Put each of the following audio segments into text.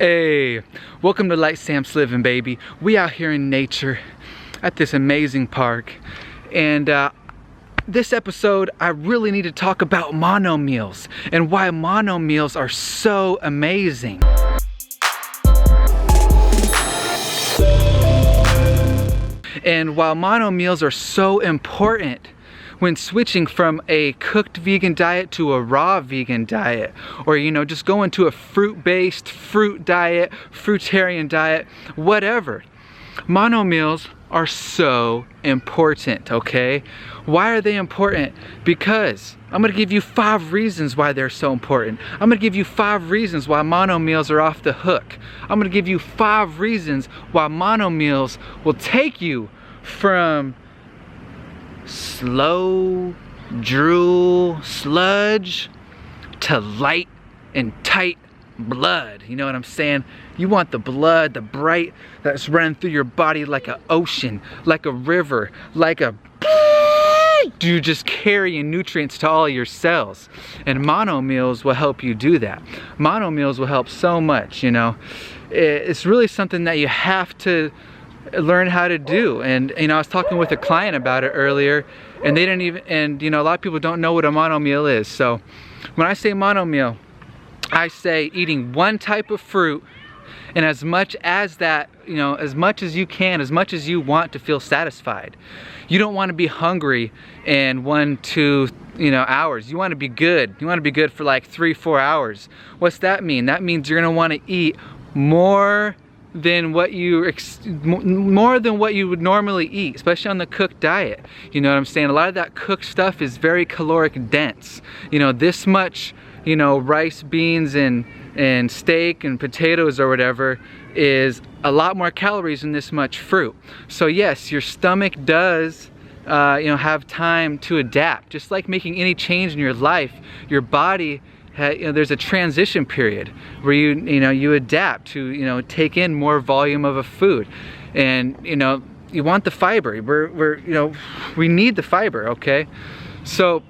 Hey, welcome to Light Samps Living, baby. We out here in nature at this amazing park, and this episode I really need to talk about mono meals and why mono meals are so amazing. And while mono meals are so important when switching from a cooked vegan diet to a raw vegan diet, or just going to a fruit-based fruit diet, fruitarian diet, whatever, mono meals are so important, okay? Why are they important? Because I'm gonna give you 5 reasons why they're so important. I'm gonna give you 5 reasons why mono meals are off the hook. I'm gonna give you 5 reasons why mono meals will take you from slow drool sludge to light and tight blood. You know what I'm saying? You want the blood, the bright, that's running through your body like an ocean, like a river, like a you just carrying nutrients to all your cells. And mono meals will help you do that. Mono meals will help so much, It's really something that you have to learn how to do. And I was talking with a client about it earlier, and they didn't even, and a lot of people don't know what a mono meal is. So when I say mono meal, I say eating one type of fruit, and as much as that, as much as you can, as much as you want to feel satisfied. You don't want to be hungry in 1-2 hours. You want to be good. You want to be good for like 3-4 hours. What's that mean? That means you're going to want to eat more than what you would normally eat, especially on the cooked diet. You know what I'm saying? A lot of that cooked stuff is very caloric dense. This much, rice, beans, and steak and potatoes or whatever is a lot more calories than this much fruit. So yes, your stomach does have time to adapt. Just like making any change in your life, your body there's a transition period where you adapt to take in more volume of a food, and you want the fiber. We need the fiber, okay? So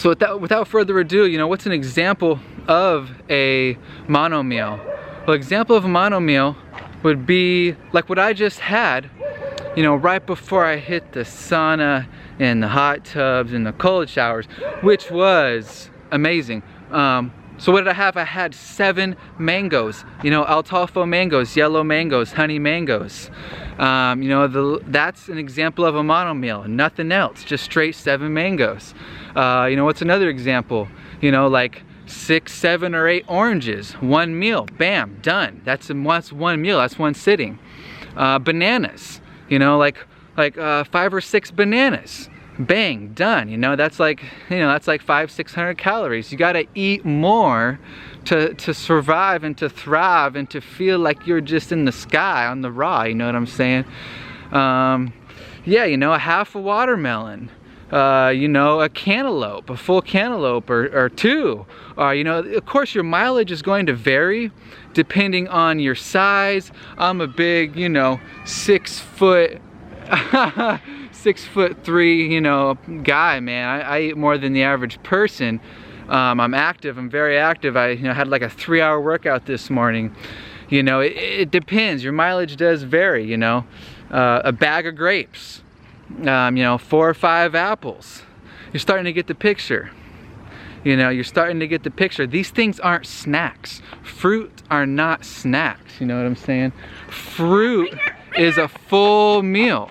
without further ado, what's an example of a mono meal? Well, example of a mono meal would be like what I just had, right before I hit the sauna and the hot tubs and the cold showers, which was amazing. So what did I have? I had 7 mangoes, alfalfa mangoes, yellow mangoes, honey mangoes. That's an example of a mono meal, nothing else, just straight 7 mangoes. What's another example? Like 6, 7, or 8 oranges, 1 meal, bam, done. That's one meal, that's one sitting. Bananas, like 5 or 6 bananas. Bang, done. That's like 500-600 calories. You gotta eat more to survive and to thrive and to feel like you're just in the sky on the raw. You know what I'm saying? A half a watermelon, a cantaloupe, a full cantaloupe, or 2. Of course your mileage is going to vary depending on your size. I'm a big, 6 foot 6'3", guy, man. I eat more than the average person. I'm active. I'm very active. I had like a 3-hour workout this morning. It depends. Your mileage does vary. A bag of grapes. 4 or 5 apples. You're starting to get the picture. You're starting to get the picture. These things aren't snacks. Fruit are not snacks. You know what I'm saying? Fruit is a full meal.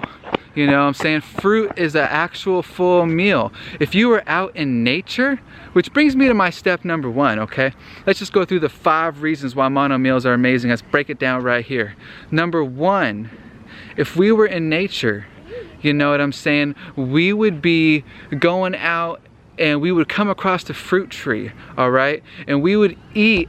Fruit is an actual full meal. If you were out in nature, which brings me to my step number 1, okay? Let's just go through the 5 reasons why mono meals are amazing. Let's break it down right here. Number 1, if we were in nature, we would be going out and we would come across a fruit tree, all right? And we would eat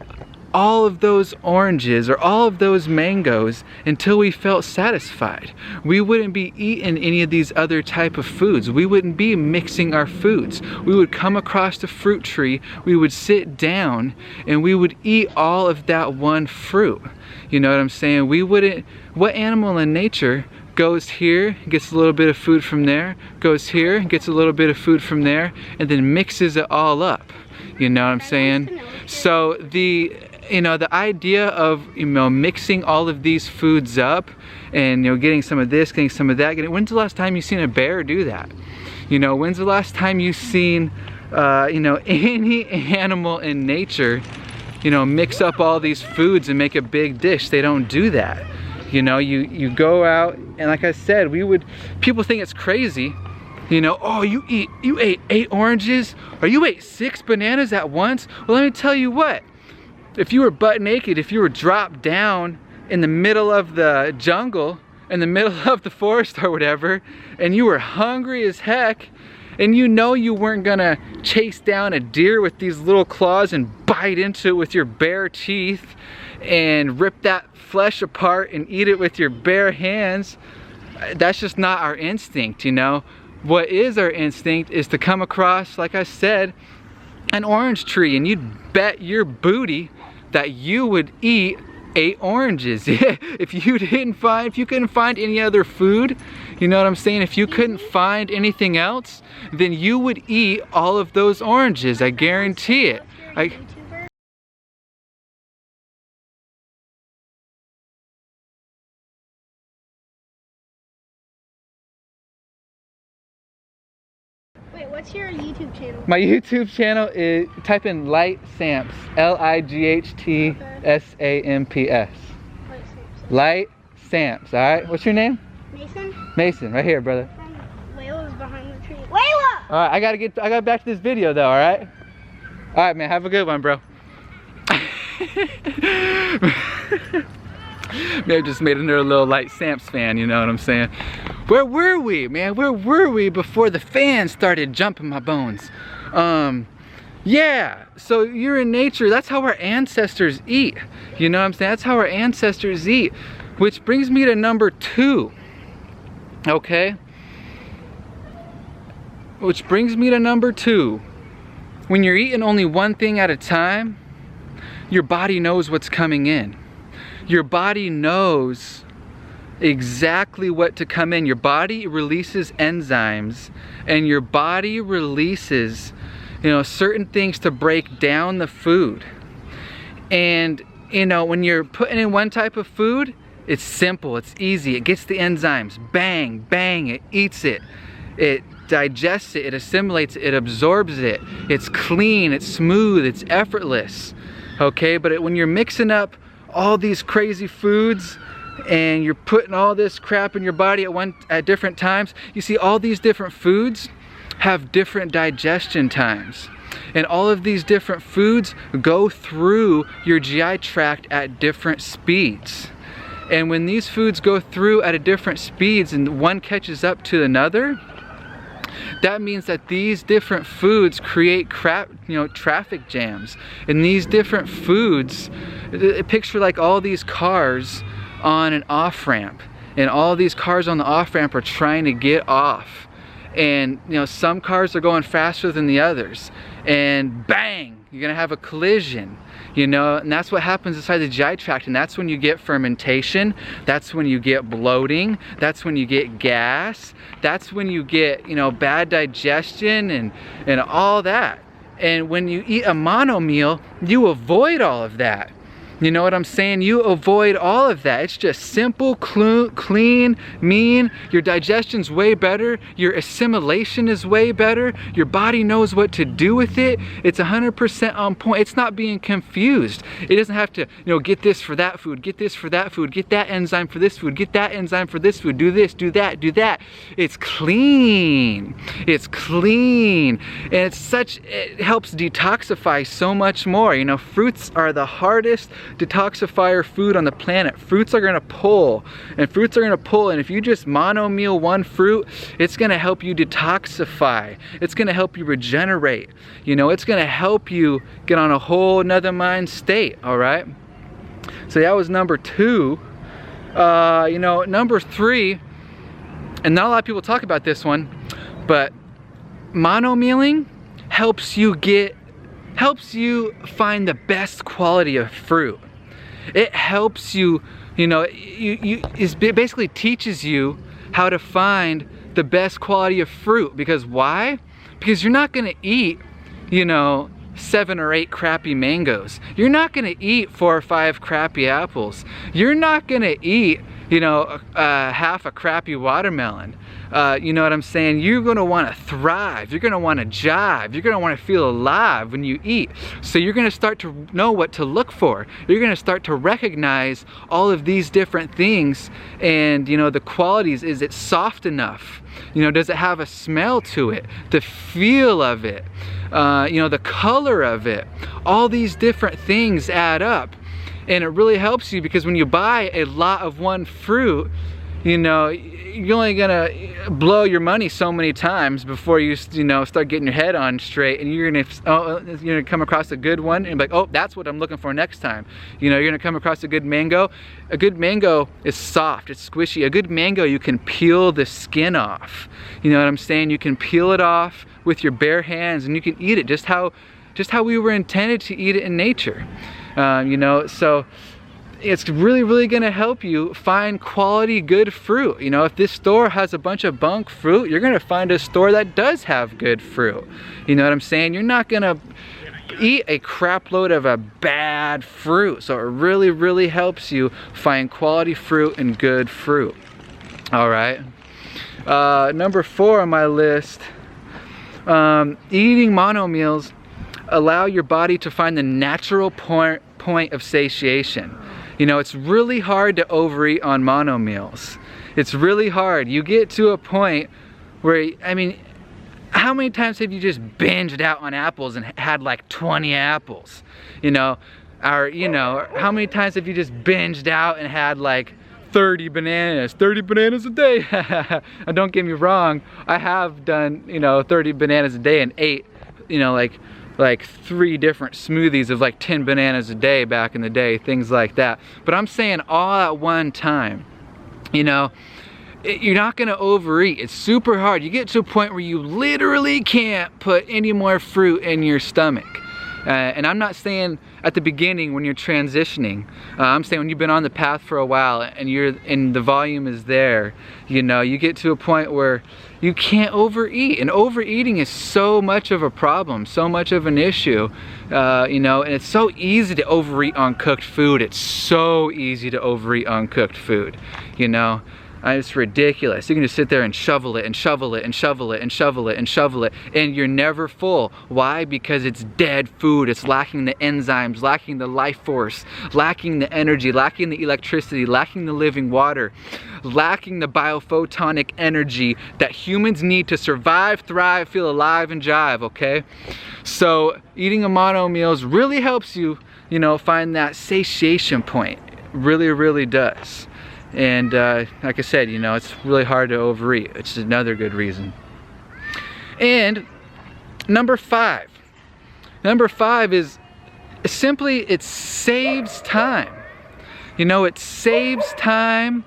all of those oranges or all of those mangoes until we felt satisfied. We wouldn't be eating any of these other type of foods. We wouldn't be mixing our foods. We would come across the fruit tree, we would sit down, and we would eat all of that one fruit. You know what I'm saying? We wouldn't, what animal in nature goes here, gets a little bit of food from there, goes here, gets a little bit of food from there, and then mixes it all up? You know what I'm saying? So you know, the idea of, you know, mixing all of these foods up and, you know, getting some of this, getting some of that, when's the last time you've seen a bear do that? You know, when's the last time you've seen, you know, any animal in nature, you know, mix up all these foods and make a big dish? They don't do that. You know, you go out, and like I said, people think it's crazy. You know, oh, you ate 8 oranges, or you ate 6 bananas at once? Well, let me tell you what, if you were butt naked, if you were dropped down in the middle of the jungle, in the middle of the forest or whatever, and you were hungry as heck, and you know you weren't gonna chase down a deer with these little claws and bite into it with your bare teeth and rip that flesh apart and eat it with your bare hands, that's just not our instinct, you know? What is our instinct is to come across, like I said, an orange tree, and you'd bet your booty that you would eat 8 oranges. If you couldn't find any other food, you know what I'm saying? If you couldn't find anything else, then you would eat all of those oranges. I guarantee it. Wait, what's your YouTube channel? My YouTube channel is, type in Light Samps, L-I-G-H-T-S-A-M-P-S. Light Samps, alright? What's your name? Mason? Mason, right here, brother. Layla's behind the tree. Layla! Alright, I got back to this video though, alright? Alright, man, have a good one, bro. Maybe I just made another little Light Samps fan, you know what I'm saying? Where were we, man? Where were we before the fans started jumping my bones? Yeah, so you're in nature. That's how our ancestors eat. You know what I'm saying? That's how our ancestors eat. Which brings me to number 2. Okay? Which brings me to number 2. When you're eating only one thing at a time, your body knows what's coming in. Your body knows exactly what to come in. Your body releases enzymes, and your body releases, you know, certain things to break down the food. And, you know, when you're putting in one type of food, it's simple, it's easy, it gets the enzymes, bang, bang, it eats it, it digests it, it assimilates it, it absorbs it, it's clean, it's smooth, it's effortless, okay? But when you're mixing up all these crazy foods and you're putting all this crap in your body at different times, you see all these different foods have different digestion times. And all of these different foods go through your GI tract at different speeds. And when these foods go through at a different speeds and one catches up to another, that means that these different foods create traffic jams. And these different foods, picture like all these cars on an off-ramp, and all these cars on the off-ramp are trying to get off, and you know, some cars are going faster than the others, and bang, you're gonna have a collision, you know. And that's what happens inside the GI tract, and that's when you get fermentation, that's when you get bloating, that's when you get gas, that's when you get, you know, bad digestion and all that. And when you eat a mono meal, you avoid all of that. You know what I'm saying? You avoid all of that. It's just simple, clean, mean. Your digestion's way better. Your assimilation is way better. Your body knows what to do with it. It's 100% on point. It's not being confused. It doesn't have to, you know, get this for that food, get this for that food, get that enzyme for this food, get that enzyme for this food, do this, do that, do that. It's clean. It's clean. And it helps detoxify so much more. You know, fruits are the hardest detoxifier food on the planet. Fruits are gonna pull, and if you just mono meal one fruit, it's gonna help you detoxify. It's gonna help you regenerate. You know, it's gonna help you get on a whole nother mind state, all right? So that was number 2. You know, number 3, and not a lot of people talk about this one, but mono mealing helps you find the best quality of fruit. It helps you, you know, it basically teaches you how to find the best quality of fruit. Because why? Because you're not gonna eat, you know, 7 or 8 crappy mangoes. You're not gonna eat 4 or 5 crappy apples. You're not gonna eat, you know, half a crappy watermelon. You know what I'm saying? You're gonna wanna thrive. You're gonna wanna jive. You're gonna wanna feel alive when you eat. So you're gonna start to know what to look for. You're gonna start to recognize all of these different things and, you know, the qualities. Is it soft enough? You know, does it have a smell to it? The feel of it? You know, the color of it? All these different things add up. And it really helps you because when you buy a lot of one fruit, you know, you're only gonna blow your money so many times before you know, start getting your head on straight, and you're gonna come across a good one and be like, oh, that's what I'm looking for next time. You know, you're gonna come across a good mango. A good mango is soft, it's squishy. A good mango, you can peel the skin off. You know what I'm saying? You can peel it off with your bare hands and you can eat it just how we were intended to eat it in nature. You know, so it's really gonna help you find quality good fruit. You know, if this store has a bunch of bunk fruit, you're gonna find a store that does have good fruit. You know what I'm saying? You're not gonna eat a crap load of a bad fruit. So it really helps you find quality fruit and good fruit. All right. Number 4 on my list, eating mono meals allow your body to find the natural point of satiation. You know, it's really hard to overeat on mono meals. It's really hard. You get to a point where, I mean, how many times have you just binged out on apples and had like 20 apples? You know, or, you know, how many times have you just binged out and had like 30 bananas a day? And don't get me wrong, I have done, you know, 30 bananas a day and ate, you know, like 3 different smoothies of like 10 bananas a day back in the day, things like that. But I'm saying all at one time. You know, you're not gonna overeat. It's super hard. You get to a point where you literally can't put any more fruit in your stomach. And I'm not saying at the beginning when you're transitioning. I'm saying when you've been on the path for a while and the volume is there, you know, you get to a point where you can't overeat. And overeating is so much of a problem, so much of an issue, you know, and it's so easy to overeat on cooked food. It's so easy to overeat on cooked food, you know. It's ridiculous. You can just sit there and shovel it and shovel it and shovel it and shovel it and shovel it, and you're never full. Why? Because it's dead food. It's lacking the enzymes, lacking the life force, lacking the energy, lacking the electricity, lacking the living water, lacking the biophotonic energy that humans need to survive, thrive, feel alive, and jive, okay? So eating a mono meals really helps you, you know, find that satiation point. Really does. And like I said, you know, it's really hard to overeat. It's another good reason. And number 5 is simply, it saves time. You know, it saves time.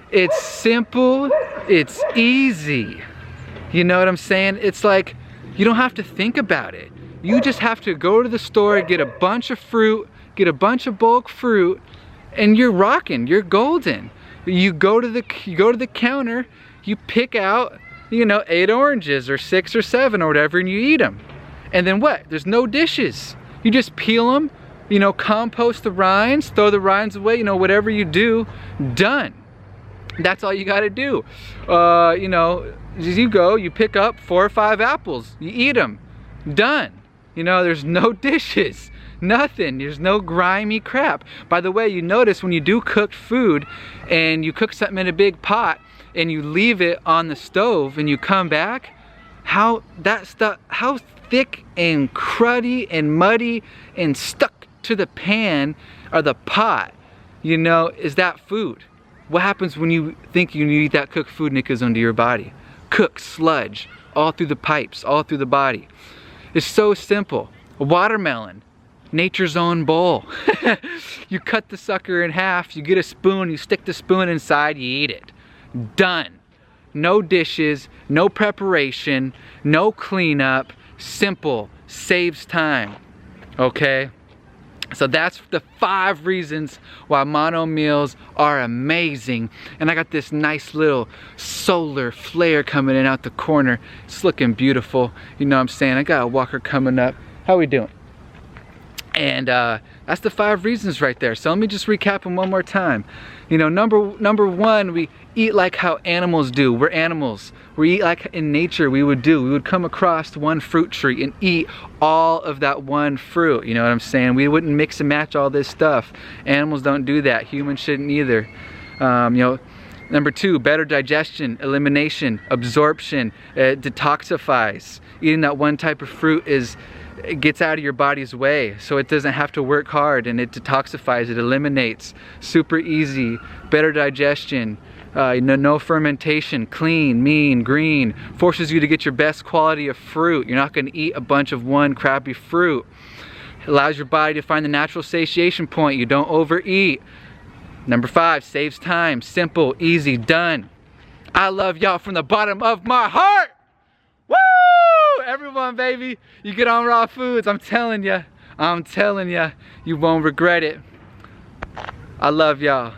It's simple. It's easy. You know what I'm saying? It's like you don't have to think about it. You just have to go to the store, get a bunch of fruit, get a bunch of bulk fruit, and you're rocking. You're golden. You go to the counter, you pick out, you know, 8 oranges or 6 or 7 or whatever, and you eat them. And then what? There's no dishes. You just peel them, you know, compost the rinds, throw the rinds away, you know, whatever you do, done. That's all you gotta do. You know, as you go, you pick up 4 or 5 apples, you eat them, done. You know, there's no dishes. Nothing. There's no grimy crap. By the way, you notice when you do cooked food and you cook something in a big pot and you leave it on the stove and you come back, how thick and cruddy and muddy and stuck to the pan or the pot, you know, is that food. What happens when you think you eat that cooked food and it goes into your body? Cooked sludge all through the pipes, all through the body. It's so simple. A watermelon. Nature's own bowl. You cut the sucker in half, you get a spoon, you stick the spoon inside, you eat it. Done. No dishes, no preparation, no cleanup, simple, saves time. Okay? So that's the 5 reasons why mono meals are amazing. And I got this nice little solar flare coming in out the corner. It's looking beautiful. You know what I'm saying? I got a walker coming up. How we doing? And that's the 5 reasons right there. So let me just recap them one more time. You know, number one, we eat like how animals do. We're animals. We eat like in nature we would do. We would come across one fruit tree and eat all of that one fruit. You know what I'm saying? We wouldn't mix and match all this stuff. Animals don't do that. Humans shouldn't either. You know, number 2, better digestion, elimination, absorption. It detoxifies. Eating that one type of fruit it gets out of your body's way, so it doesn't have to work hard, and it detoxifies, it eliminates. Super easy, better digestion, no fermentation, clean, mean, green, forces you to get your best quality of fruit. You're not going to eat a bunch of one crappy fruit. Allows your body to find the natural satiation point. You don't overeat. Number 5, saves time, simple, easy, done. I love y'all from the bottom of my heart. Woo! Everyone, baby, you get on Raw Foods. I'm telling you, you won't regret it. I love y'all.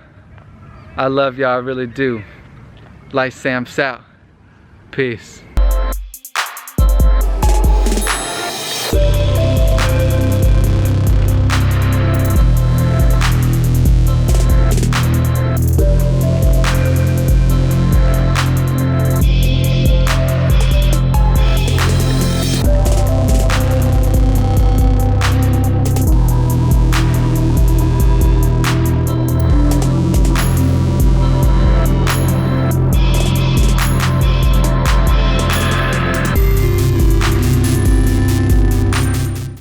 I love y'all, I really do. Life Samps out. Peace.